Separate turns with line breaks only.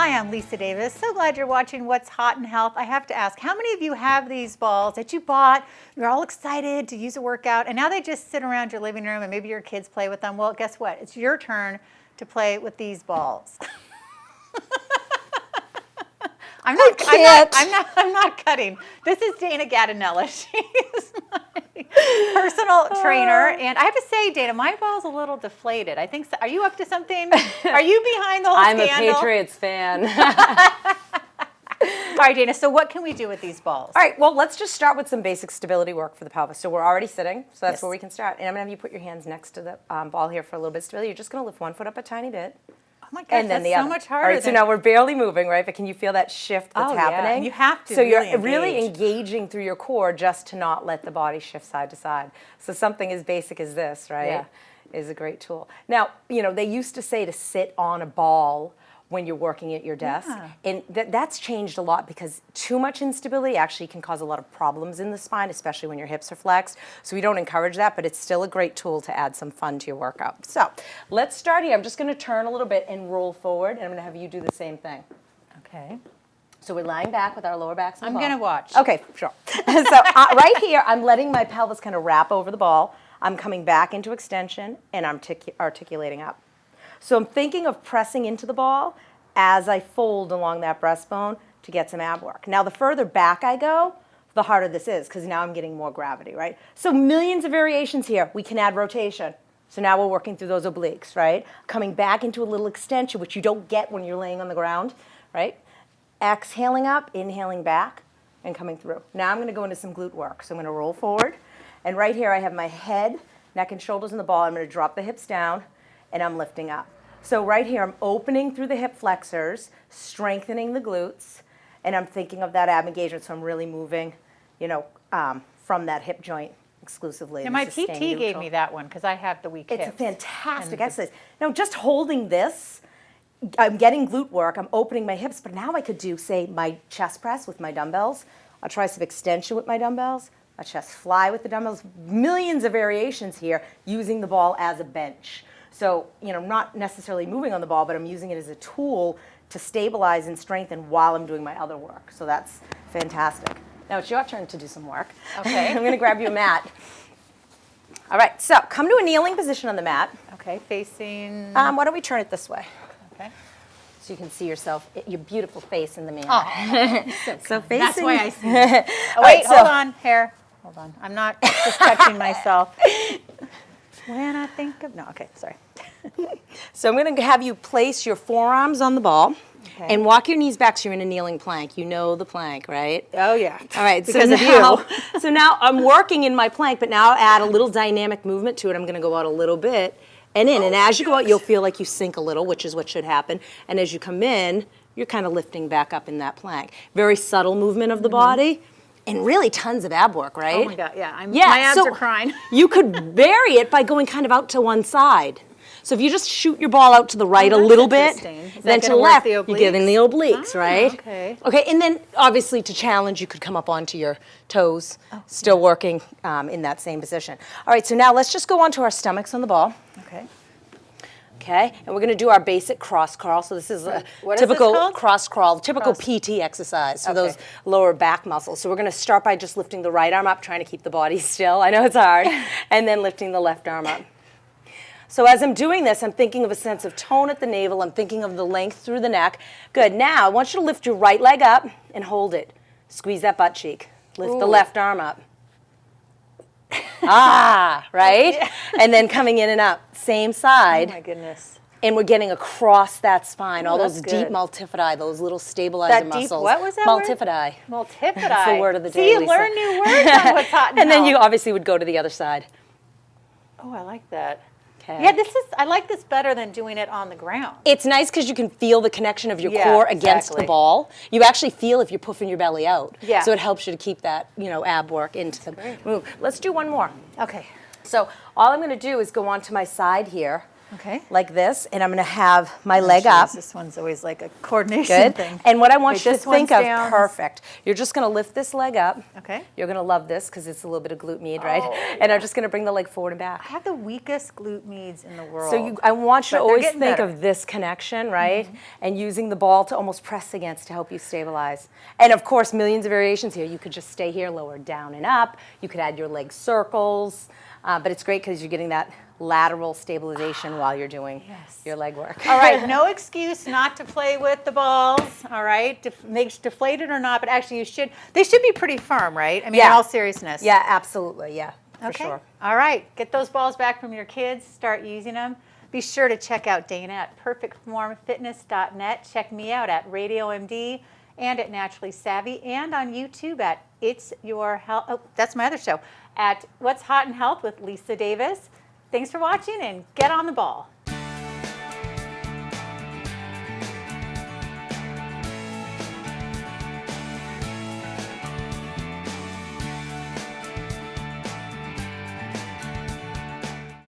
Hi, I'm Lisa Davis. So glad you're watching What's Hot in Health. I have to ask, how many of you have these balls that you bought? You're all excited to use a workout, and now they just sit around your living room and maybe your kids play with them. Well, guess what? It's your turn to play with these balls. I'm not cutting. This is Dana Gadanella. She's my personal trainer. And I have to say, Dana, my ball's a little deflated. I think so. Are you up to something? Are you behind the whole
I'm
scandal?
a Patriots fan.
All right, Dana, so what can we do with these balls?
All right, well, let's just start with some basic stability work for the pelvis. So we're already sitting, so that's
Yes.
where we can start. And I'm going to have you put your hands next to the ball here for a little bit of stability. You're just going to lift one foot up a tiny bit.
Oh my gosh,
And then
that's
the
so
other.
much harder.
All right, so now we're barely moving, right? But can you feel that shift that's happening?
Yeah. And you have to
So
really
you're really
engage.
engaging through your core just to not let the body shift side to side. So something as basic as this, right,
Yeah.
is a great tool. Now, you know, they used to say to sit on a ball when you're working at your desk.
Yeah.
And that's changed a lot because too much instability actually can cause a lot of problems in the spine, especially when your hips are flexed. So we don't encourage that, but it's still a great tool to add some fun to your workout. So let's start here. I'm just going to turn a little bit and roll forward, and I'm going to have you do the same thing.
Okay.
So we're lying back with our lower backs on the
I'm
ball.
going to watch.
Okay, sure. So right here, I'm letting my pelvis kind of wrap over the ball. I'm coming back into extension, and I'm articulating up. So I'm thinking of pressing into the ball as I fold along that breastbone to get some ab work. Now, the further back I go, the harder this is because now I'm getting more gravity, right? So millions of variations here. We can add rotation. So now we're working through those obliques, right? Coming back into a little extension, which you don't get when you're laying on the ground, right? Exhaling up, inhaling back, and coming through. Now I'm going to go into some glute work. So I'm going to roll forward. And right here I have my head, neck, and shoulders in the ball. I'm going to drop the hips down, and I'm lifting up. So right here, I'm opening through the hip flexors, strengthening the glutes, and I'm thinking of that ab engagement. So I'm really moving, you know, from that hip joint exclusively.
And my PT gave me that one because I have the weak hips.
It's a fantastic exercise. Now, just holding this, I'm getting glute work. I'm opening my hips, but now I could do, say, my chest press with my dumbbells, a tricep extension with my dumbbells, a chest fly with the dumbbells. Millions of variations here using the ball as a bench. So, you know, not necessarily moving on the ball, but I'm using it as a tool to stabilize and strengthen while I'm doing my other work. So that's fantastic. Now it's your turn to do some work.
Okay.
I'm going to grab you a mat. All right, so come to a kneeling position on the mat.
Okay, facing.
Why don't we turn it this way?
Okay.
So you can see yourself, your beautiful face in the mirror.
Oh,
so facing.
that's why I see it. Oh, wait, hold on, hair. Hold on. I'm not just touching myself. When I think of, no, okay, sorry.
So I'm going to have you place your forearms on the ball and walk your knees back so you're in a kneeling plank. You know the plank, right?
Oh, yeah.
All right,
Because of you.
So now I'm working in my plank, but now add a little dynamic movement to it. I'm going to go out a little bit and in. And as you go out, you'll feel like you sink a little, which is what should happen. And as you come in, you're kind of lifting back up in that plank. Very subtle movement of the body. And really tons of ab work, right?
Oh my God, yeah. My abs are crying.
You could vary it by going kind of out to one side. So if you just shoot your ball out to the right a little bit, then to the left, you're getting the obliques, right?
Okay.
Okay, and then obviously to challenge, you could come up onto your toes, still working in that same position. All right, so now let's just go onto our stomachs on the ball.
Okay.
Okay, and we're going to do our basic cross crawl. So this is a typical cross crawl, typical PT exercise for those lower back muscles. So we're going to start by just lifting the right arm up, trying to keep the body still. I know it's hard. And then lifting the left arm up. So as I'm doing this, I'm thinking of a sense of tone at the navel. I'm thinking of the length through the neck. Good. Now, I want you to lift your right leg up and hold it. Squeeze that butt cheek. Lift the left arm up. Right? And then coming in and up. Same side.
Oh, my goodness.
And we're getting across that spine, all those
that's
deep
good.
multifidi, those little stabilizer muscles.
What was that
multifidi.
word? Multifidi.
That's the word of the day,
See, you
Lisa.
learn new words on What's Hot in
And then
Health.
you obviously would go to the other side.
Oh, I like that.
Okay.
Yeah, I like this better than doing it on the ground.
It's nice because you can feel the connection of your core against the ball. You actually feel if you're puffing your belly out.
Yeah.
So it helps you to keep that, you know, ab work into the move. Let's do one more.
Okay.
So all I'm going to do is go onto my side here.
Okay.
like this, and I'm going to have my
Oh,
leg
geez,
up.
This one's always like a coordination
Good.
thing.
And what I want
Wait,
you to
this one's
think of,
down.
perfect. You're just going to lift this leg up.
Okay.
You're going to love this because it's a little bit of glute med, right?
Oh,
And I'm just going to bring the leg forward and
I
back.
have the weakest glute meds in the world.
So I want you to
But they're
always
getting
think
better.
of this connection, right? And using the ball to almost press against to help you stabilize. And of course, millions of variations here. You could just stay here, lower down and up. You could add your leg circles. But it's great because you're getting that lateral stabilization while you're doing your leg work.
All right, no excuse not to play with the balls, all right? Deflated or not, but actually they should be pretty firm, right? I mean, in all seriousness.
Yeah, absolutely, yeah, for
Okay.
sure.
All right, get those balls back from your kids, start using them. Be sure to check out Dana at perfectformfitness.net. Check me out at Radio MD and at Naturally Savvy, and on YouTube at It's Your Health. Oh, that's my other show, at What's Hot in Health with Lisa Davis. Thanks for watching, and get on the ball.